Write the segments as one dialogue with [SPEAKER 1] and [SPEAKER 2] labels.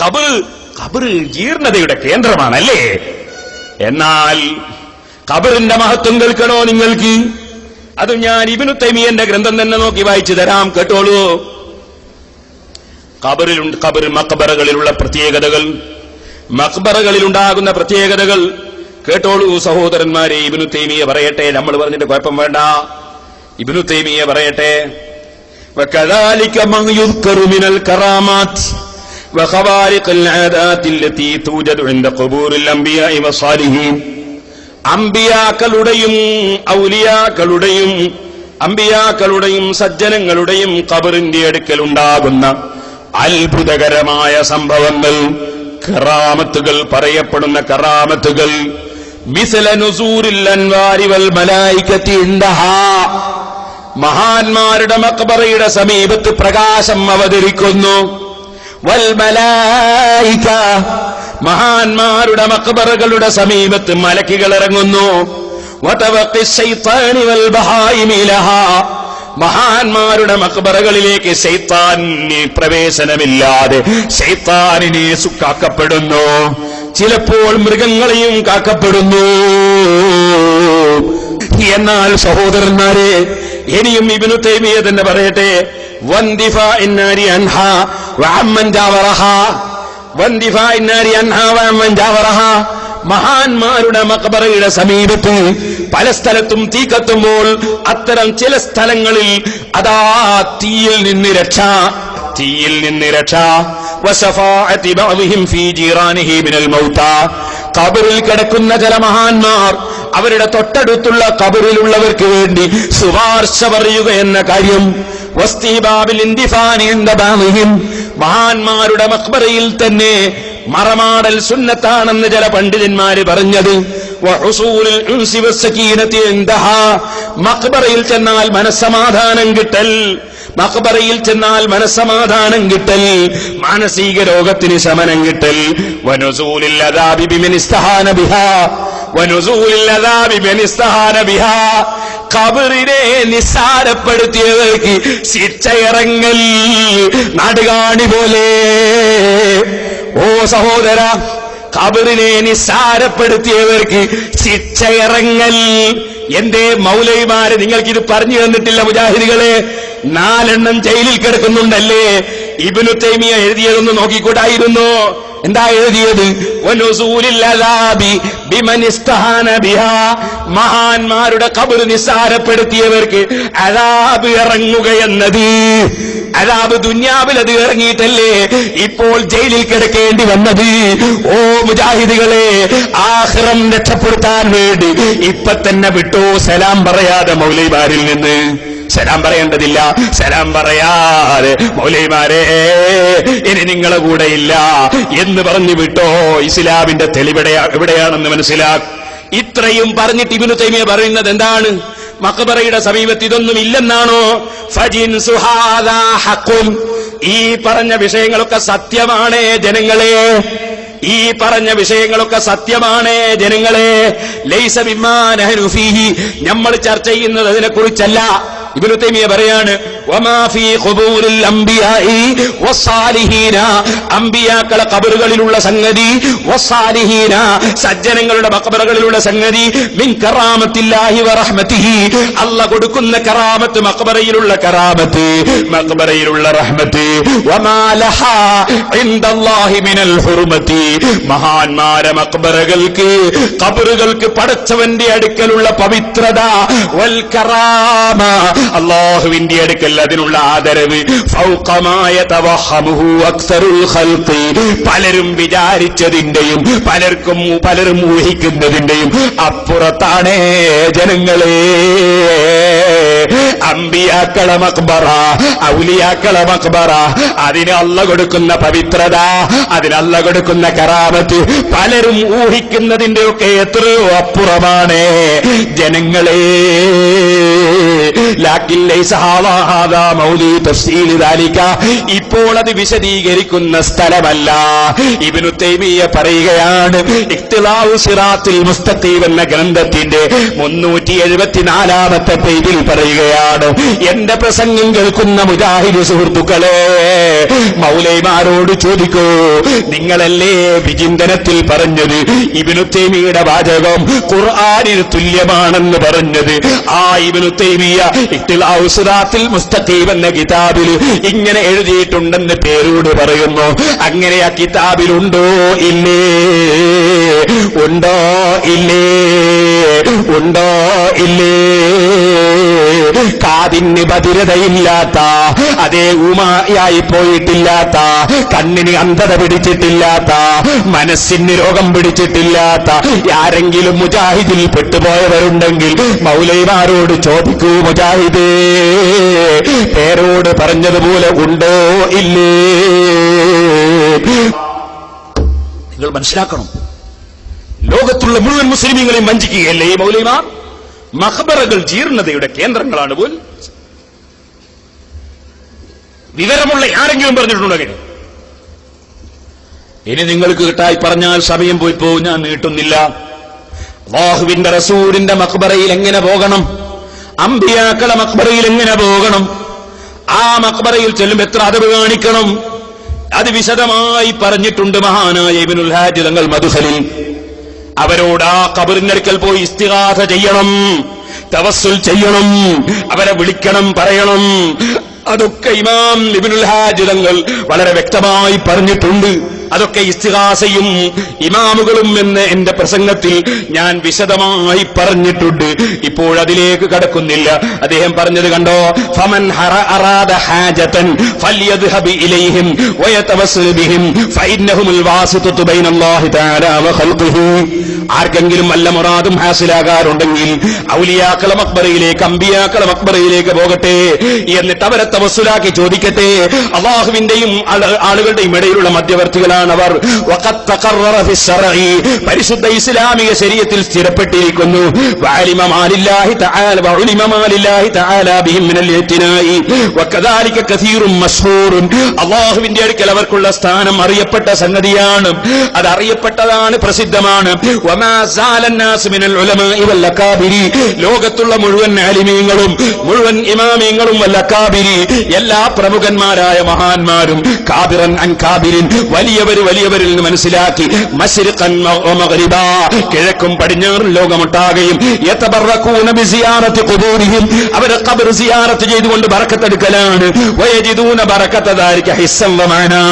[SPEAKER 1] ഖബർ ജീർണതയുടെ കേന്ദ്രമാണല്ലേ? എന്നാൽ ഖബറിന്റെ മഹത്വം കേൾക്കണോ നിങ്ങൾക്ക്? അത് ഞാൻ ഇബ്നു തൈമിയ്യന്റെ ഗ്രന്ഥം തന്നെ നോക്കി വായിച്ചു തരാം, കേട്ടോളൂ. ഖബർ മഖ്ബറകളിലുള്ള പ്രത്യേകതകൾ, മഖ്ബറകളിലുണ്ടാകുന്ന പ്രത്യേകതകൾ കേട്ടോളൂ സഹോദരന്മാരെ. ഇബ്നു തൈമിയ്യ പറയട്ടെ, നമ്മൾ പറഞ്ഞിട്ട് കുഴപ്പം വേണ്ട. ഇബ്നു തൈമിയ്യ പറയട്ടെ, വകദാലിക മൻ യുദ്കറു മിനൽ കറാമാത്ത് വഖവാരിഖൽ ആദാത്തി അല്ലതി തൂജദു ഇൻദ ഖുബൂറിൽ അംബിയാഇ വസ്സാലിഹീൻ. അംബിയാക്കളുടെയും ഔലിയാക്കളുടെയും സജ്ജനങ്ങളുടെയും ഖബറിന്റെ അടുക്കൽ ഉണ്ടാകുന്ന അത്ഭുതകരമായ സംഭവങ്ങൾ, കറാമത്തുകൾ, പറയപ്പെടുന്ന കറാമത്തുകൾ, മിസ്ല നുസൂരിൽ അൻവാരി വൽ മലായികത്തി ഇൻദഹാ, മഹാന്മാരുടെ മഖ്ബറയുടെ സമീപത്ത് പ്രകാശം അവതരിക്കുന്നു. വൽ മലായിക, മഹാന്മാരുടെ മഖ്ബറകളുടെ സമീപത്ത് മലക്കുകൾ ഇറങ്ങുന്നു. വതവഖി ശൈത്താനി വൽ ബഹായിമി ലഹാ, മഹാന്മാരുടെ മഖ്ബറകളിലേക്ക് ശൈത്താന് പ്രവേശനമില്ലാതെ ശൈത്താനിനെ കാക്കപ്പെടുന്നു. ചിലപ്പോൾ മൃഗങ്ങളെയും കാക്കപ്പെടുന്നു. എന്നാൽ സഹോദരന്മാരെ, ഇനിയും ഇബ്നു തൈമിയ്യ തന്നെ പറയട്ടെ, വൻദിഫാഇൻ നാരി അൻഹാ വഅമ്മൻ ജാവറഹാ, വൻദിഫാഇൻ നാരി അൻഹാ വഅമ്മൻ ജാവറഹാ, മഹാന്മാരുടെ മഖ്ബറയുടെ സമീപത്ത് പല സ്ഥലത്തും തീ കത്തുമ്പോൾ അത്തരം ചില സ്ഥലങ്ങളിൽ അതാ തീയിൽ നിന്ന് രക്ഷ. വശഫാഅതി ബഅദിഹിം ഫീ ജീറാനിഹി മിനൽ മൗതാ, ഖബറിൽ കിടക്കുന്ന ചില മഹാന്മാർ അവരുടെ തൊട്ടടുത്തുള്ള ഖബറിലുള്ളവർക്ക് വേണ്ടി ശുപാർശ പറയുക എന്ന കാര്യം. വസ്തിബാബിൽ ഇൻദിഫാനി ഇൻദ ബഅദിഹിം, മഹാന്മാരുടെ മഖ്ബറയിൽ തന്നെ മറമാടൽ സുന്നത്താണെന്ന് ചില പണ്ഡിതന്മാര് പറഞ്ഞത്. വഹുസൂലുൽ ഉൻസി വസ്സകീനതി ഇൻദഹാ, മഖ്ബറയിൽ ചെന്നാൽ മനസ്സമാധാനം കിട്ടൽ, മഖ്ബറയിൽ ചെന്നാൽ മനസ്സമാധാനം കിട്ടൽ, മാനസിക രോഗത്തിന് ശമനം കിട്ടൽ. വനുസൂലിൽ അദാബി ബിമൻ ഇസ്തഹാന ബിഹാ, വനുസൂലിൽ അദാബി ബിമൻ ഇസ്തഹാന ബിഹാ, ഖബറിനെ നിസ്സാരപ്പെടുത്തിയവർക്ക് ശിക്ഷയിറങ്ങൽ നാടുകാണി പോലെ. ഓ സഹോദര, ഖബറിനെ നിസ്സാരപ്പെടുത്തിയവർക്ക് ശിക്ഷയിറങ്ങൽ. എന്റെ മൗലവിമാര് നിങ്ങൾക്കിത് പറഞ്ഞു തന്നിട്ടില്ല മുജാഹിദുകളെ? 4 ജയിലിൽ കിടക്കുന്നുണ്ടല്ലേ? ഇബ്നു തൈമിയ്യ എഴുതിയതൊന്ന് നോക്കിക്കൂടായിരുന്നു? എന്താ എഴുതിയത്? വനുസൂലിൽ അദാബി ബിമൻ ഇസ്തഹാന ബിഹാ, മഹാന്മാരുടെ ഖബർ നിസ്സാരപ്പെടുത്തിയവർക്ക് അദാബ് ഇറങ്ങുകയെന്നത്. അദാബ് ദുന്യാവിൽ അത് ഇറങ്ങിയിട്ടല്ലേ ഇപ്പോൾ ജയിലിൽ കിടക്കേണ്ടി വന്നത്? ഓ മുജാഹിദുകളെ, ആഖിറം രക്ഷപ്പെടുത്താൻ വേണ്ടി ഇപ്പൊ തന്നെ വിട്ടോ, സലാം പറയാതെ മൗലവിമാരിൽ നിന്ന്. സലാം പറയേണ്ടതില്ല, സലാം പറയാതെ മൗലവിമാരെ ഇനി നിങ്ങളെ കൂടെ ഇല്ല എന്ന് പറഞ്ഞു വിട്ടോ. ഇസ്ലാമിന്റെ തെളിവ് എവിടെയാണെന്ന് മനസ്സിലാക്കും. ഇത്രയും പറഞ്ഞിട്ട് ഇബ്നു തൈമിയ്യ പറയുന്നത് എന്താണ്? മഖ്ബറയുടെ സമീപത്ത് ഇതൊന്നും ഇല്ലെന്നാണോ? ഫജിൻസു ഹാദാ ഹഖുൻ, ഈ പറഞ്ഞ വിഷയങ്ങളൊക്കെ സത്യമാണ് ജനങ്ങളെ, ഈ പറഞ്ഞ വിഷയങ്ങളൊക്കെ സത്യമാണ് ജനങ്ങളെ. ലൈസ ബിമാ നഹ്നു ഫീഹി, നമ്മൾ ചർച്ച ചെയ്യുന്നത് അതിനെക്കുറിച്ചല്ല. ഇബ്നു തൈമിയ്യ പറയാണ്, വമാ ഫീ ഖുബൂരിൽ അംബിയാഇ വസ്സാലിഹീന, അംബിയാക്കളെ ഖബറുകളിലുള്ള സംഗതി, വസ്സാലിഹീന സജ്ജനങ്ങളുടെ മഖ്ബറകളിലുള്ള സംഗതി, മിൻ കറാമത്തില്ലാഹി വറഹ്മതിഹി, അല്ലാഹ് കൊടുക്കുന്ന കറാമത്ത്, മഖ്ബറയിലുള്ള കറാമത്ത്, മഖ്ബറയിലുള്ള റഹ്മത്ത്. വമാ ലഹാ ഇൻദല്ലാഹി മിനൽ ഹുർമതി, മഹാന്മാരെ മഖ്ബറകൾക്ക്, ഖബറുകൾക്ക് പടച്ചവന്റെ അടുക്കലുള്ള പവിത്രത. വൽ കറാമ, അല്ലാഹുവിന്റെ അടുക്കൽ അതിനുള്ള ആദരവ്. ഫൗഖമായ തവഹമുഹു അക്സറുൽ ഖൽഖി, പലരും വിചാരിച്ചതിന്റെയും പലരും ഊഹിക്കുന്നതിന്റെയും അപ്പുറത്താണ് ജനങ്ങളെ. അംബിയാക്കളെ മഖ്ബറ, ഔലിയാക്കളെ മഖ്ബറ, അതിന് അല്ലാഹ് കൊടുക്കുന്ന പവിത്രത, അതിന് അല്ലാഹ് കൊടുക്കുന്ന കറാമത്ത് പലരും ഊഹിക്കുന്നതിന്റെ ഒക്കെ എത്രയോ അപ്പുറമാണ് ജനങ്ങളെ. ലാക്കിൻ ലൈസ ഹാദാ മൗലി തഫ്സീൽ ദാലിക, ഇപ്പോൾ അത് വിശദീകരിക്കുന്ന സ്ഥലമല്ല. ഇബ്നു തൈമിയ്യ പറയുകയാണ്, ഇഖ്തിലാഉ സിറാത്തുൽ മുസ്തഖീം എന്ന ഗ്രന്ഥത്തിന്റെ 374-ാമത്തെ പേജിൽ പറയുകയാണ്, എന്റെ പ്രസംഗം കേൾക്കുന്ന മുജാഹിദ് സുഹൃത്തുക്കളെ, മൗലൈമാരോട് ചോദിക്കൂ, നിങ്ങളല്ലേ വിചിന്തനത്തിൽ പറഞ്ഞത് ഇബ്നു തൈമിയ്യയുടെ വാചകം ഖുർആനിന് തുല്യമാണെന്ന് പറഞ്ഞത്? ആ ഇബ്നു തൈമിയ്യ ഇഖ്തിലാഉ സിറാത്തുൽ മുസ്തഖീം എന്ന കിതാബിൽ ഇങ്ങനെ എഴുതിയിട്ടുണ്ടെന്ന് പേരോട് പറയുന്നു. അങ്ങനെ ആ കിതാബിലുണ്ടോ ഇല്ലേ? ഉണ്ടോ ഇല്ലേ? ഉണ്ടോ ഇല്ലേ? കാതിന് ബധിരതയില്ലാത്ത, അതേ ഊമയായി പോയിട്ടില്ലാത്ത, കണ്ണിന് അന്ധത പിടിച്ചിട്ടില്ലാത്ത, മനസ്സിന് രോഗം പിടിച്ചിട്ടില്ലാത്ത ആരെങ്കിലും മുജാഹിദിൽ പെട്ടുപോയവരുണ്ടെങ്കിൽ മൗലൈമാരോട് ചോദിക്കൂ, മുജാഹിദേ പേരോട് പറഞ്ഞതുപോലെ ഉണ്ടോ ഇല്ലേ? നിങ്ങൾ മനസ്സിലാക്കണം, ലോകത്തുള്ള മുഴുവൻ മുസ്ലിമീങ്ങളെയും വഞ്ചിക്കുകയല്ലേ ഈ മൗലൈമാർ? മഖബറകൾ ജീർണതയുടെ കേന്ദ്രങ്ങളാണ് പോലും. വിവരമുള്ള ആരെങ്കിലും പറഞ്ഞിട്ടുണ്ടെങ്കിൽ? ഇനി നിങ്ങൾക്ക് കിട്ടായി പറഞ്ഞാൽ സമയം പോയി പോകും, ഞാൻ നീട്ടുന്നില്ല. അല്ലാഹുവിന്റെ റസൂലിന്റെ മഖബറയിൽ എങ്ങനെ പോകണം? അമ്പിയാക്കളെ മഖബറയിൽ എങ്ങനെ പോകണം? ആ മഖബറയിൽ ചെല്ലുമ്പോൾ എത്ര അദബ് കാണിക്കണം? അത് വിശദമായി പറഞ്ഞിട്ടുണ്ട് മഹാനായ ഇബ്നുൽ ഹാജ് തങ്ങൾ മദ്ഖലിൽ. അവരോട് ആ ഖബറിനടുക്കൽ പോയി ഇസ്തിഗാസ ചെയ്യണം, തവസ്സുൽ ചെയ്യണം, അവരെ വിളിക്കണം, പറയണം. അതൊക്കെ ഇമാം ഇബ്നുൽ ഹാജ് തങ്ങൾ വളരെ വ്യക്തമായി പറഞ്ഞിട്ടുണ്ട്. അതൊക്കെ ഇസ്തിഗാസയും ഇമാമുകളും എന്ന് എന്റെ പ്രസംഗത്തിൽ ഞാൻ വിശദമായി പറഞ്ഞിട്ടുണ്ട്. ഇപ്പോഴതിലേക്ക് കടക്കുന്നില്ല. അദ്ദേഹം പറഞ്ഞത് കണ്ടോ, ഫമൻ അറാദ ഹാജതൻ ഫൽയദ്ഹബ് ഇലൈഹിം വയതവസ്സൽ ബിഹിം ഫഇന്നഹുൽ വാസിതതു ബൈനല്ലാഹി തആല വ ഖൽഖിഹി. ആർക്കെങ്കിലും വല്ല മുറാദും ഹാസിലാകാറുണ്ടെങ്കിൽ ഔലിയാക്കളെ മഖ്ബറയിലേക്ക്, അമ്പിയാക്കളെ മഖ്ബറയിലേക്ക് പോകട്ടെ, എന്നിട്ട് അവരെ തവസ്സുലാക്കി ചോദിക്കട്ടെ. അല്ലാഹുവിന്റെയും ആളുകളുടെയും ഇടയിലുള്ള മധ്യവർത്തികളാണ് അവർ. വഖദ് തഖററ ഫി ശർഇ, പരിശുദ്ധ ഇസ്ലാമിക ശരീഅത്തിൽ സ്ഥിരപ്പെട്ടിരിക്കുന്നു. വഅലിമ മാലില്ലാഹി തആല വഉലിമ മാലില്ലാഹി തആല ബിഹിം മിനൽ ഇത്നാഇ വകദാലിക കസീറുൻ മശ്ഹൂറുൻ. അല്ലാഹുവിന്റെ അടുക്കൽ അവർക്കുള്ള സ്ഥാനം അറിയപ്പെട്ട സംഗതിയാണ്, അത് അറിയപ്പെട്ടതാണ്, പ്രസിദ്ധമാണ്. വമാ സാലന്നാസ് മിനൽ ഉലമാഇ വൽ അകാബിരി, ലോകത്തുള്ള മുഴുവൻ ആലിമീങ്ങളും മുഴുവൻ ഇമാമീങ്ങളും വൽ അകാബിരി, എല്ലാ പ്രമുഖന്മാരായ മഹാന്മാരും കാബിറൻ അൻ കാബിരിൻ, വലിയവരിൽ നിന്ന് മനസ്സിലാക്കി, മശ്രിഖൻ വ മഗ്രിബ, കിഴക്കും പടിഞ്ഞാറും ലോകമൊട്ടാകെയും, യതബറകൂന ബിസിയാറത്തി ഖുബൂരിഹിം, അവരെ ഖബർ സിയാറത്ത് ചെയ്തുകൊണ്ട് ബറക്കത്തെടുക്കലാണ്. വയജിദൂന ബറക്കത ദാലിക ഹിസ്സൻ വ മഅനാ,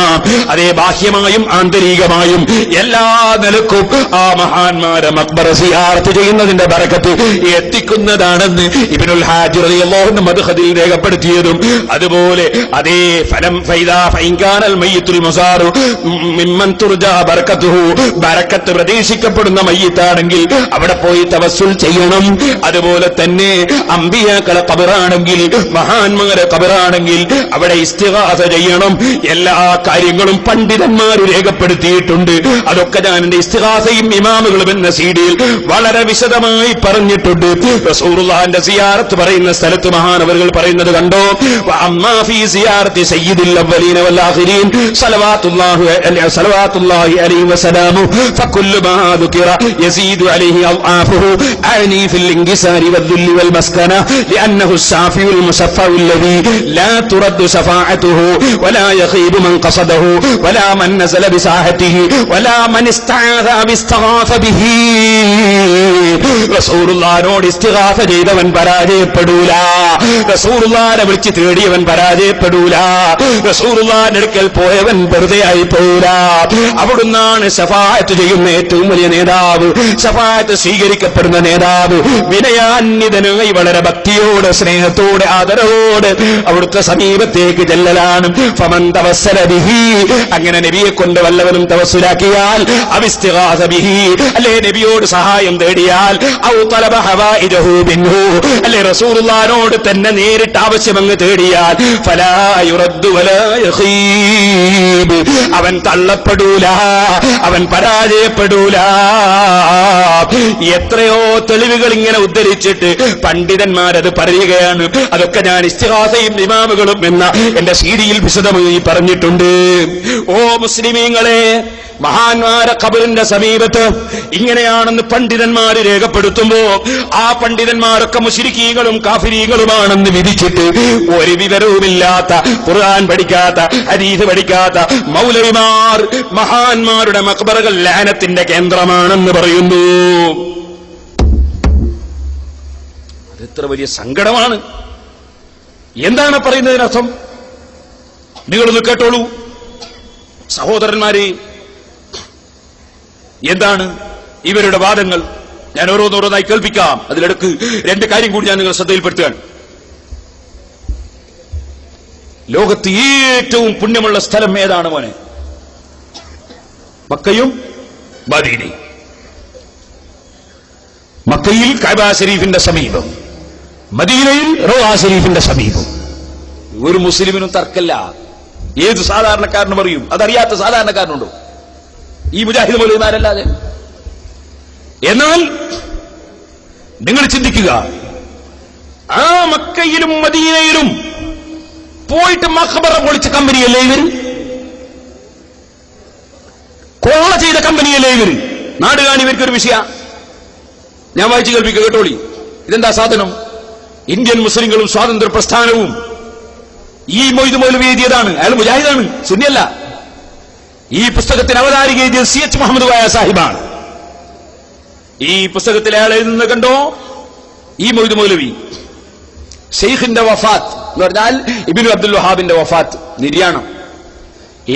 [SPEAKER 1] അതേ ബാഹ്യമായും ആന്തരികമായും എല്ലാ നിലക്കും ആ മഹാന്മാരെ മഖ്ബറ സിയാറത്ത് ചെയ്യുന്നതിന്റെ ബറക്കത്ത് എത്തിക്കുന്നതാണെന്ന് ഇബ്നുൽ ഹാജ് റളിയല്ലാഹു അൻഹു മദ്ഖലിൽ രേഖപ്പെടുത്തിയതും അതുപോലെ അതേ ഫലം ഫൈദാ ഫൈൻകാനൽ മയ്യിത്തുൽ മുസാറു മിമ്മൻ തുർജാ ബറക്കത്തുഹു, ബറക്കത്ത് പ്രതീക്ഷിക്കപ്പെടുന്ന മയ്യിത്താണെങ്കിൽ അവിടെ പോയി തവസ്സുൽ ചെയ്യണം. അതുപോലെ തന്നെ അമ്പിയാക്കളെ ഖബറാണെങ്കിൽ, മഹാന്മാരെ ഖബറാണെങ്കിൽ അവിടെ ഇസ്തിഗാസ ചെയ്യണം. എല്ലാ കാര്യങ്ങളും പണ്ഡിതന്മാർ രേഖപ്പെടുത്തിയിട്ടുണ്ട്. അതൊക്കെ ഞാൻ എന്റെ ഇസ്തിഗാസയും ഇമാമുകളും എന്ന സീഡിയിൽ വളരെ വിശദമായി പറഞ്ഞിട്ടുണ്ട്. റസൂലുള്ളാഹിന്റെ സിയാറത്ത് പറയുന്ന സ്ഥലത്ത് മഹാനവറുകൾ പറയുന്നത് കണ്ടോ, അമ്മാ ഫീ സിയാറത്തി സയ്യിദുൽ അവ്വലീന വൽ ആഖിരീൻ സലവാത്തുല്ലാഹി അലൈഹി വസല്ലം ഫകുല്ലു മാ ദുകിറ യസീദു അലൈഹി അൽആഫുഹു അനി ഫിൽ ഇൻകിസാരി വദ്ദുൽ വൽ മസ്കന ലിഅന്നഹു الشافع المشفع الذي لا ترد شفاعته ولا يخيب من قصده ولا من نزل بساحته ولا من استعاذ باستغاث به. റസൂലുള്ളാഹിനോട് ഇസ്തിഗാസ ചെയ്തവൻ പരാജയപ്പെടൂല, റസൂലുള്ളാഹിനെ വിളിച്ച് തേടിയവൻ പരാജയപ്പെടൂല, റസൂലുള്ളാഹിന്റെ അടുക്കൽ പോയവൻ വെറുതെ ആയി പോകൂല. അവിടുന്നാണ് ശഫാഅത്ത് ചെയ്യുന്ന ഏറ്റവും വലിയ നേതാവ്, ശഫാഅത്ത് സ്വീകരിക്കപ്പെടുന്ന നേതാവ്. വിനയാന്വിതനായി വളരെ ഭക്തിയോടെ, സ്നേഹത്തോടെ, ആദരവോടെ അവിടുത്തെ സമീപത്തേക്ക് ചെല്ലലാണ്. ഫമൻ തവസ്സല ബിഹി, അങ്ങനെ നബിയെ കൊണ്ട് വല്ലവനും തവസ്സുലാക്കിയാൽ, അവിസ്തിഗാസ ബിഹി, അല്ലേ നബിയോട് സഹായം തേടിയാൽ, ഔ തലബ ഹവായിജഹു ബിൻഹു, അല്ലേ റസൂലുള്ളാഹിനോട് തന്നെ നേരിട്ട് ആവശ്യമങ്ങ് തേടിയാൽ, ഫലാ യുറദ്ദു വലാ യഖീബ്, അവൻ തള്ളപ്പെടൂല, അവൻ പരാജയപ്പെടൂല. എത്രയോ തെളിവുകൾ ഇങ്ങനെ ഉദ്ധരിച്ചിട്ട് പണ്ഡിതന്മാരത് പറയുകയാണ്. അതൊക്കെ ഞാൻ ഇസ്തിഗാസയും ഇമാമുകളും എന്ന എന്റെ സീരിയൽ വിശദമായി പറഞ്ഞിട്ടുണ്ട്. ഓ മുസ്ലിമീങ്ങളെ, മഹാന്മാരെ ഖബറിന്റെ സമീപത്ത് ഇങ്ങനെയാണെന്ന് പണ്ഡിതന്മാര് രേഖപ്പെടുത്തുമ്പോ ആ പണ്ഡിതന്മാരൊക്കെ മുശ്രിക്കീങ്ങളും കാഫിരീകളുമാണെന്ന് വിധിച്ചിട്ട് ഒരു വിവരവുമില്ലാത്ത, ഖുർആൻ പഠിക്കാത്ത, ഹദീസ് പഠിക്കാത്ത മൗലവിമാർ മഹാന്മാരുടെ മഖ്ബറകൾ ലഅനത്തിന്റെ കേന്ദ്രമാണെന്ന് പറയുന്നു. അതെത്ര വലിയ സങ്കടമാണ്. എന്താണ് പറയുന്നതിനർത്ഥം? നിങ്ങളൊന്ന് കേട്ടോളൂ സഹോദരന്മാരെ. എന്താണ് ഇവരുടെ വാദങ്ങൾ? ഞാൻ ഓരോന്നോരോന്നായി കേൾപ്പിക്കാം. അതിലിടക്ക് രണ്ട് കാര്യം കൂടി ഞാൻ നിങ്ങൾ ശ്രദ്ധയിൽപ്പെടുത്തുകയാണ്. ലോകത്ത് ഏറ്റവും പുണ്യമുള്ള സ്ഥലം ഏതാണ് മോനെ? മക്കയും മദീനയും. മക്കയിൽ കഅബ ശരീഫിന്റെ സമീപം, മദീനയിൽ റൗള ശരീഫിന്റെ സമീപം. ഒരു മുസ്ലിമിനും തർക്കമില്ല. ഏത് സാധാരണക്കാരനും അറിയും. അതറിയാത്ത സാധാരണക്കാരനുണ്ടോ? ഈ മുജാഹിദ് മൗലവിമാരല്ലാതെ. എന്നാൽ നിങ്ങൾ ചിന്തിക്കുക, ആ മക്കയിലും മദീനയിലും പോയിട്ട് മഖ്ബറ പൊളിച്ച കമ്പനിയല്ലേ ഇവർ? കൊള്ള ചെയ്ത കമ്പനിയല്ലേ ഇവർ? നാട് കാണി ഇവർക്കൊരു വിഷയ. ഞാൻ വായിച്ചു കേൾപ്പിക്കുക, കേട്ടോളി. ഇതെന്താ സാധനം? ഇന്ത്യൻ മുസ്ലിങ്ങളും സ്വാതന്ത്ര്യ പ്രസ്ഥാനവും ഈ മൊയ്ത് മൗലവി എഴുതിയതാണ്. അയാൾ മുജാഹിദാണ്, സുന്നിയല്ല. ഈ പുസ്തകത്തിന് അവതാരിക എഴുതിയത് CH മുഹമ്മദ് കോയ സാഹിബാണ്. ഈ പുസ്തകത്തിൽ അയാൾ എഴുതുന്നത് കണ്ടോ? ഈ മൊയ്ത് മൗലവി ഷെയ്ഖിന്റെ വഫാത്ത് എന്ന് പറഞ്ഞാൽ ഇബ്നു അബ്ദുൽ വഹാബിന്റെ വഫാത്ത്, നിര്യാണം.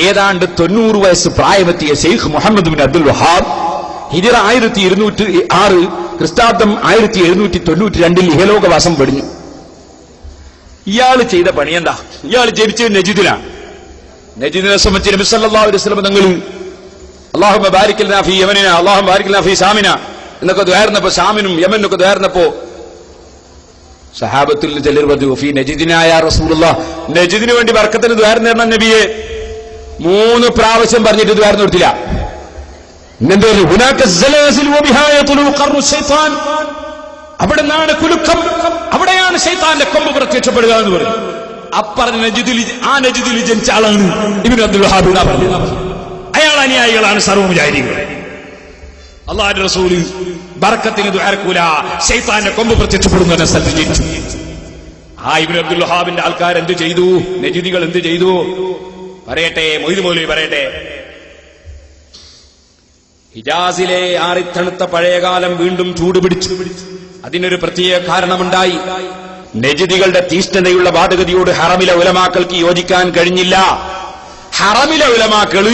[SPEAKER 1] ഏതാണ്ട് 90 വയസ്സ് പ്രായമെത്തിയ ഷെയ്ഖ് മുഹമ്മദ് ബിൻ അബ്ദുൽ വഹാബ് ഹിജ്റ 1206, ക്രിസ്താബ്ദം 1792 ഇഹലോകവാസം വെടിഞ്ഞു. ഇയാൾ ചെയ്ത പണി എന്താ? ഇയാൾ ജനിച്ചത് നജിദിലാണ്. നജിദിനെ സംബന്ധിച്ച് നബി സല്ലല്ലാഹു അലൈഹി വസല്ലം തങ്ങൾ അല്ലാഹുമ്മ ബാരിക് ലനാ ഫീ യമനിന, അല്ലാഹുമ്മ ബാരിക് ലനാ ഫീ സാമിന എന്നൊക്കെ ദുആർന്നപ്പോ, സാമിനും യമനൊക്കെ ദുആർന്നപ്പോ സഹാബത്തിൽ ചിലർ പറഞ്ഞു, ഫീ നജിദിന യാ റസൂലുള്ളാഹ്, നജിദിന് വേണ്ടി ബർക്കത്തിന് ദുആർന്ന് തരണം നബിയെ. 3 പ്രാവശ്യം പറഞ്ഞിട്ട് ദുആർന്ന് കൊടുത്തില്ല. എന്നെന്തോ ഹുനാക സലാസിൽ വബിഹാ യത്ലു ഖർറു ശൈത്താൻ, അവിടെ നിന്നാണ് കുലുക്കം, അവിടെയാണ് ശൈത്താന്റെ കൊമ്പ് പ്രത്യക്ഷപ്പെടുക എന്ന് പറഞ്ഞു. അപ്പറഞ്ഞ നജിദിൽ, ആ നജിദിൽ ജനിച്ച ആളാണ് ഇബ്നു അബ്ദുൽ വഹാബ്. അയാൾ അനുയായികളാണ് സർവ്വ മുജാഹിദീങ്ങൾ. അല്ലാഹുവിന്റെ റസൂൽ ബർക്കത്തിന് ദുആർക്കൂല, ശൈത്താന്റെ കൊമ്പ് പ്രത്യക്ഷപ്പെടുന്ന സ്ഥലത്ത് ജനിച്ചു. ആ ഇബ്നു അബ്ദുൽ വഹാബിന്റെ ആൾക്കാർ എന്ത് ചെയ്തു? നജിദികൾ എന്ത് ചെയ്തു? പറയട്ടെ, മൊയ്ത് മൗലവി പറയട്ടെ. ഹിജാസിലെ ആറിത്തണുത്ത പഴയകാലം വീണ്ടും ചൂടുപിടിച്ചു. അതിനൊരു പ്രത്യേക കാരണമുണ്ടായി. നജിദികളുടെ തീഷ്ണതയുള്ള വാദഗതിയോട് ഹറമിലെ ഉലമാക്കൾക്ക് യോജിക്കാൻ കഴിഞ്ഞില്ല. ഹറമിലെ ഉലമാക്കള്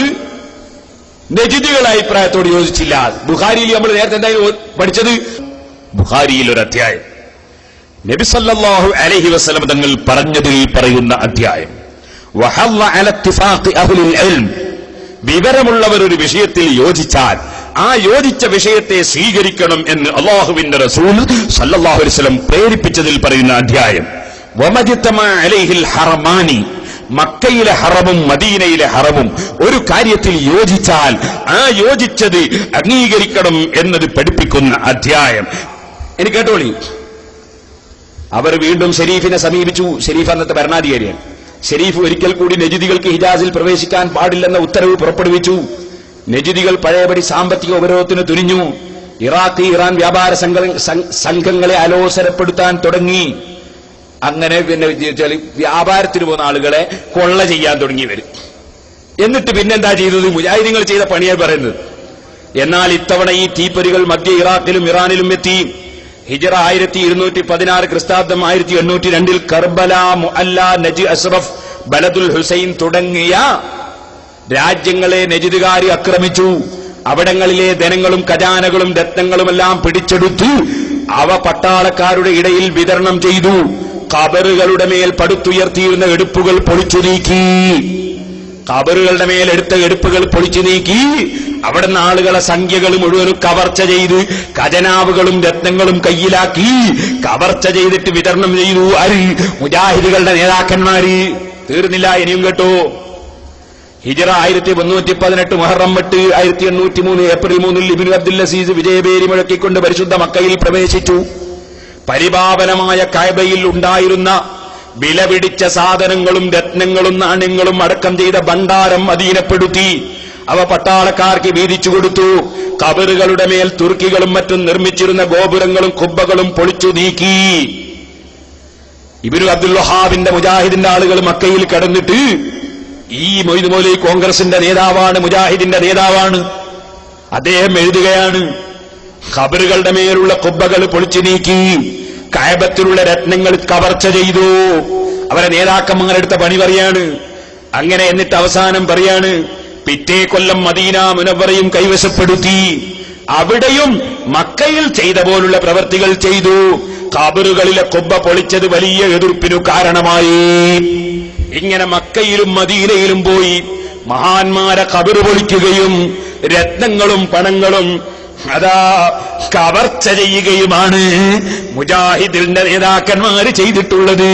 [SPEAKER 1] നജിദികളുടെ അഭിപ്രായത്തോട് യോജിച്ചില്ല. ബുഖാരിയിൽ നമ്മൾ നേരത്തെ എന്തായി പഠിച്ചത്? ബുഖാരിയിൽ ഒരു അധ്യായം നബി സല്ലല്ലാഹു അലൈഹി വസല്ലം തങ്ങൾ പറഞ്ഞതിൽ പറയുന്ന അധ്യായം. വഹല്ല അല ഇത്തിഫാഖി അഹ്ലുൽ ഇൽം, വിവരമുള്ളവർ ഒരു വിഷയത്തിൽ യോജിച്ചാൽ ആ യോജിച്ച വിഷയത്തെ സ്വീകരിക്കണം എന്ന് അല്ലാഹുവിന്റെ റസൂൽ സല്ലല്ലാഹു അലൈഹി വസല്ലം പ്രേരിപ്പിച്ചതിൽ പറയുന്ന അധ്യായം. വമജ്തമ അലൈഹിൽ ഹറമാനി, മക്കയിലെ ഹറമും മദീനയിലെ ഹറമും ഒരു കാര്യത്തിൽ യോജിച്ചാൽ ആ യോജിച്ചത് അംഗീകരിക്കണം എന്നത് പഠിപ്പിക്കുന്ന അധ്യായം. ഇനി കേട്ടോളി. അവർ വീണ്ടും ഷെരീഫിനെ സമീപിച്ചു. ഷെരീഫ് അന്നത്തെ ഭരണാധികാരിയാണ്. ഷെരീഫ് ഒരിക്കൽ കൂടി നജിദികൾക്ക് ഹിജാസിൽ പ്രവേശിക്കാൻ പാടില്ലെന്ന ഉത്തരവ് പുറപ്പെടുവിച്ചു. നജിദികൾ പഴയപടി സാമ്പത്തിക ഉപരോധത്തിന് തുനിഞ്ഞു. ഇറാഖ്, ഇറാൻ വ്യാപാര സംഘങ്ങളെ അലോസരപ്പെടുത്താൻ തുടങ്ങി. അങ്ങനെ പിന്നെ വ്യാപാരത്തിന് പോകുന്ന ആളുകളെ കൊള്ള ചെയ്യാൻ തുടങ്ങി വരും. എന്നിട്ട് പിന്നെന്താ ചെയ്തത്? മുജാഹിദീങ്ങൾ ചെയ്ത പണിയായി പറയുന്നത്. എന്നാൽ ഇത്തവണ ഈ തീപ്പൊരികൾ മധ്യ ഇറാഖിലും ഇറാനിലും എത്തി. ഹിജ്റ 1216, ക്രിസ്താബ്ദം 1802 കർബല, മുഅല്ല, നജ് അഷ്റഫ്, ബലദുൽ ഹുസൈൻ തുടങ്ങിയ രാജ്യങ്ങളെ നജിദുകാരി ആക്രമിച്ചു. അവിടങ്ങളിലെ ധനങ്ങളും ഖജാനകളും രത്നങ്ങളുമെല്ലാം പിടിച്ചെടുത്തു. അവ പട്ടാളക്കാരുടെ ഇടയിൽ വിതരണം ചെയ്തു. ഖബറുകളുടെ മേൽ പടുത്തുയർത്തിയിരുന്ന എടുപ്പുകൾ പൊളിച്ചു നീക്കി. ഖബറുകളുടെ മേൽ എടുത്ത എടുപ്പുകൾ പൊളിച്ചു നീക്കി. അവിടുന്ന് ആളുകളെ സംഖ്യകൾ മുഴുവനും കവർച്ച ചെയ്ത് ഖജനാവുകളും രത്നങ്ങളും കയ്യിലാക്കി കവർച്ച ചെയ്തിട്ട് വിതരണം ചെയ്തു. ആര്? മുജാഹിദുകളുടെ നേതാക്കന്മാര്. തീർന്നില്ല, ഇനിയും കേട്ടോ. ഹിജറ 1318 മുഹറം 8 1803 ഏപ്രിൽ 3 ഇബ്നു അബ്ദുൽ അസീസ് വിജയപേരി മുഴക്കിക്കൊണ്ട് പരിശുദ്ധ മക്കയിൽ പ്രവേശിച്ചു. പരിപാവനമായ കഅബയിൽ ഉണ്ടായിരുന്ന വിലപിടിച്ച സാധനങ്ങളും രത്നങ്ങളും നാണ്യങ്ങളും അടക്കം ചെയ്ത ഭണ്ഡാരം അധീനപ്പെടുത്തി. അവ പട്ടാളക്കാർക്ക് വീതിച്ചു കൊടുത്തു. ഖബറുകളുടെ മേൽ തുർക്കികളും മറ്റും നിർമ്മിച്ചിരുന്ന ഗോപുരങ്ങളും കുബ്ബകളും പൊളിച്ചു നീക്കി. ഇബ്നു അബ്ദുൽ വഹാബിന്റെ മുജാഹിദിന്റെ ആളുകൾ മക്കയിൽ കടന്നിട്ട്, ഈ മൊയ്ദ് മൗലവി കോൺഗ്രസിന്റെ നേതാവാണ്, മുജാഹിദിന്റെ നേതാവാണ്, അദ്ദേഹം എഴുതുകയാണ്, ഖബറുകളുടെ മേലുള്ള കുബ്ബകൾ പൊളിച്ചു നീക്കി, കഅബത്തിലുള്ള രത്നങ്ങൾ കവർച്ച ചെയ്തു. അവരെ നേതാക്കന്മാരെടുത്ത പണി പറയാണ്. അങ്ങനെ എന്നിട്ട് അവസാനം പറയാണ്, പിറ്റേ കൊല്ലം മദീന മുനവ്വറയും കൈവശപ്പെടുത്തി. അവിടെയും മക്കയിൽ ചെയ്ത പോലുള്ള പ്രവർത്തികൾ ചെയ്തു. ഖബറുകളിലെ കുബ്ബ പൊളിച്ചത് വലിയ എതിർപ്പിനു കാരണമായി. ഇങ്ങനെ മക്കയിലും മദീനയിലും പോയി മഹാന്മാരെ ഖബറ് പൊളിക്കുകയും രത്നങ്ങളും പണങ്ങളും അതാ കവർച്ച ചെയ്യുകയുമാണ് മുജാഹിദിന്റെ നേതാക്കന്മാര് ചെയ്തിട്ടുള്ളത്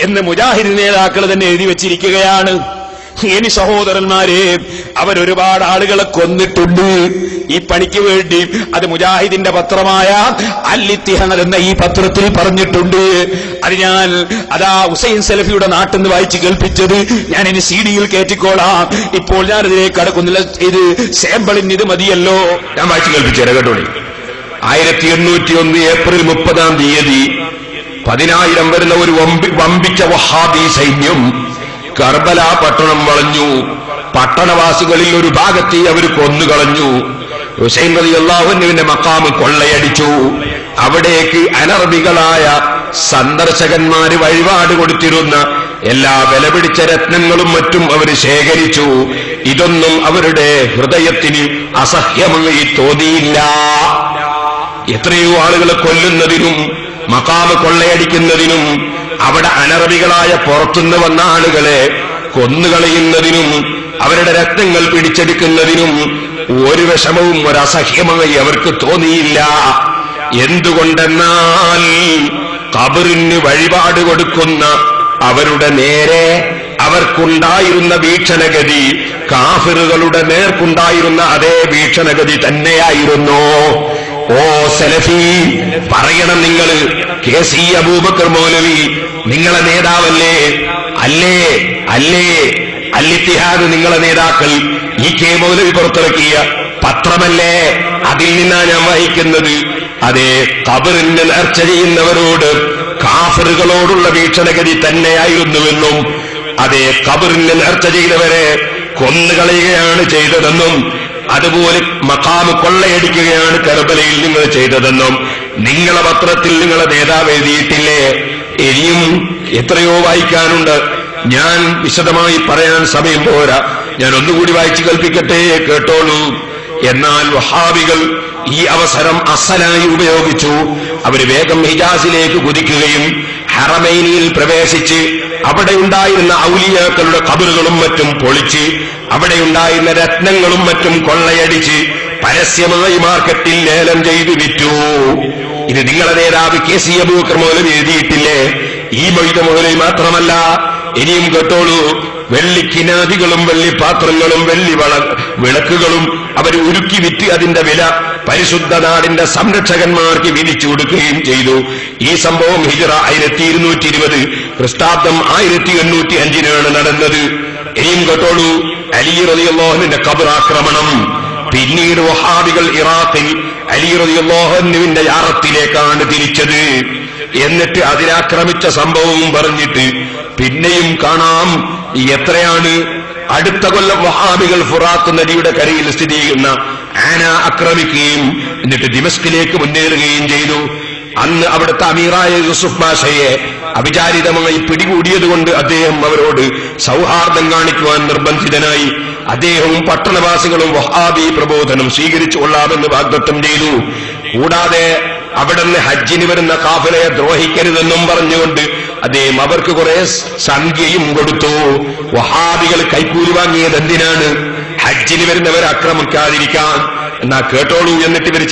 [SPEAKER 1] എന്ന് മുജാഹിദ് നേതാക്കൾ തന്നെ എഴുതി വച്ചിരിക്കുകയാണ്. ഇനി സഹോദരന്മാരെ, അവരൊരുപാട് ആളുകളെ കൊന്നിട്ടുണ്ട് ഈ പണിക്ക് വേണ്ടി. അത് മുജാഹിദിന്റെ പത്രമായ അൽ ഇത്തിഹാദ് എന്ന ഈ പത്രത്തിൽ പറഞ്ഞിട്ടുണ്ട്. അത് ഞാൻ ഹുസൈൻ സലഫിയുടെ നാട്ടിൽ നിന്ന് വായിച്ച് കേൾപ്പിച്ചത് ഞാൻ ഇനി CD-യിൽ കയറ്റിക്കോളാം. ഇപ്പോൾ ഞാനിതിലേക്ക് കടക്കുന്നില്ല. ഇത് സാമ്പിളിന് ഇത് മതിയല്ലോ. ഞാൻ വായിച്ച് കേൾപ്പിച്ചേരാ കേട്ടോളി. 1801 ഏപ്രിൽ 30 10,000 വരുന്ന ഒരു വമ്പിച്ച വഹാബി സൈന്യം കർബല പട്ടണം വളഞ്ഞു. പട്ടണവാസികളിൽ ഒരു ഭാഗത്തെ അവർ കൊന്നുകളഞ്ഞു. ഹുസൈൻ റളിയല്ലാഹു അൻഹുവിന്റെ മഖാമ് കൊള്ളയടിച്ചു. അവിടേക്ക് അനർബികളായ സന്ദർശകന്മാര് വഴിപാട് കൊടുത്തിരുന്ന എല്ലാ വിലപിടിച്ച രത്നങ്ങളും മറ്റും അവർ ശേഖരിച്ചു. ഇതൊന്നും അവരുടെ ഹൃദയത്തിന് അസഹ്യമായി തോന്നിയില്ല. എത്രയോ ആളുകളെ കൊല്ലുന്നതിനും മഖാമ് കൊള്ളയടിക്കുന്നതിനും അവിടെ അനറബികളായ പുറത്തുനിന്ന് വന്ന ആളുകളെ കൊന്നുകളയുന്നതിനും അവരുടെ രത്നങ്ങൾ പിടിച്ചെടുക്കുന്നതിനും ഒരു വിഷമവും ഒരസഹ്യമായി അവർക്ക് തോന്നിയില്ല. എന്തുകൊണ്ടെന്നാൽ ഖബറിന് വഴിപാട് കൊടുക്കുന്ന അവരുടെ നേരെ അവർക്കുണ്ടായിരുന്ന വീക്ഷണഗതി കാഫിറുകളുടെ നേർക്കുണ്ടായിരുന്ന അതേ വീക്ഷണഗതി തന്നെയായിരുന്നു. ഓ സലഫി, പറയണം നിങ്ങൾ, KC അബൂബക്കർ മൗലവി നിങ്ങളെ നേതാവല്ലേ? അല്ലേ? അല്ലേ? അൽ ഇത്തിഹാദ് നിങ്ങളെ നേതാക്കൾ EK മൗലവി പുറത്തിറക്കിയ പത്രമല്ലേ? അതിൽ നിന്നാ ഞാൻ വായിക്കുന്നത്. അതേ, ഖബറിന് നേർച്ച ചെയ്യുന്നവരോട് കാഫിറുകളോടുള്ള വീക്ഷണഗതി തന്നെയായിരുന്നുവെന്നും അതേ ഖബറിന് നേർച്ച ചെയ്തവരെ കൊന്നുകളയുകയാണ് ചെയ്തതെന്നും അതുപോലെ മഖാമ് കൊള്ളയടിക്കുകയാണ് കർബലയിൽ നിങ്ങൾ ചെയ്തതെന്നും നിങ്ങളെ പത്രത്തിൽ നിങ്ങളെ നേതാവ് എഴുതിയിട്ടില്ലേ? ഇനിയും എത്രയോ വായിക്കാനുണ്ട്. ഞാൻ വിശദമായി പറയാൻ സമയം പോരാ. ഞാൻ ഒന്നുകൂടി വായിച്ചു കേൾപ്പിക്കട്ടെ, കേട്ടോളൂ. എന്നാൽ വഹാബികൾ ഈ അവസരം അസലായി ഉപയോഗിച്ചു. അവർ വേഗം ഹിജാസിലേക്ക് കുതിക്കുകയും ഹറമൈനിയിൽ പ്രവേശിച്ച് അവിടെ ഉണ്ടായിരുന്ന ഔലിയാക്കളുടെ ഖബറുകളും മറ്റും പൊളിച്ച് അവിടെ ഉണ്ടായിരുന്ന രത്നങ്ങളും മറ്റും കൊള്ളയടിച്ച് പരസ്യമായി മാർക്കറ്റിൽ ലേലം ചെയ്ത് വിറ്റു. ഇത് നിങ്ങളെ നേതാവ് KC അബൂബക്കർ മൗലവി എഴുതിയിട്ടില്ലേ? ഈ മൊയ്ദ് മൗലവി മാത്രമല്ല, ഇനിയും കേട്ടോളൂ. വെള്ളിക്കിനാദികളും വെള്ളിപ്പാത്രങ്ങളും വെള്ളി വിളക്കുകളും അവർ ഉരുക്കി വിറ്റ് അതിന്റെ വില പരിശുദ്ധ നാടിന്റെ സംരക്ഷകന്മാർക്ക് വിധിച്ചു കൊടുക്കുകയും ചെയ്തു. ഈ സംഭവം ഹിജറ 1220 ക്രിസ്താബ്ദം 1805 നടന്നത്. ഇനിയും കേട്ടോളൂ. അലി റളിയല്ലാഹു അൻഹുവിന്റെ ഖബർ ആക്രമണം. പിന്നീട് വഹാബികൾ ഇറാഖിൽ അലി റളിയല്ലാഹു അൻഹുവിന്റെ യാറത്തിലേക്കാണ് തിരിച്ചത്. എന്നിട്ട് അതിനാക്രമിച്ച സംഭവവും പറഞ്ഞിട്ട് പിന്നെയും കാണാം എത്രയാണ്. അടുത്ത കൊല്ലം വഹാബികൾ ഫുറാത്ത് നദിയുടെ കരയിൽ സ്ഥിതി ചെയ്യുന്ന ആന ആക്രമിക്കുകയും എന്നിട്ട് ദിമസ്കിലേക്ക് മുന്നേറുകയും ചെയ്തു. അന്ന് അവിടുത്തെ അമീറായ യൂസുഫ് ബാഷയെ അവിചാരിതമായി പിടികൂടിയതുകൊണ്ട് അദ്ദേഹം അവരോട് സൗഹാർദ്ദം കാണിക്കുവാൻ നിർബന്ധിതനായി. അദ്ദേഹവും പട്ടണവാസികളും വഹാബി പ്രബോധനം സ്വീകരിച്ചു കൊള്ളാമെന്ന് വാഗ്ദത്തം ചെയ്തു. കൂടാതെ അവിടുന്ന് ഹജ്ജിന് വരുന്ന കാഫിലയെ ദ്രോഹിക്കരുതെന്നും പറഞ്ഞുകൊണ്ട് അദ്ദേഹം അവർക്ക് കുറെ സംഖ്യയും കൊടുത്തു. വഹാബികൾ കൈക്കൂലി വാങ്ങിയത് എന്തിനാണ്? ഹജ്ജിന് വരുന്നവരെ ആക്രമിക്കാതിരിക്കാൻ. എന്നാ കേട്ടോളൂ. എന്നിട്ട് ഇവർ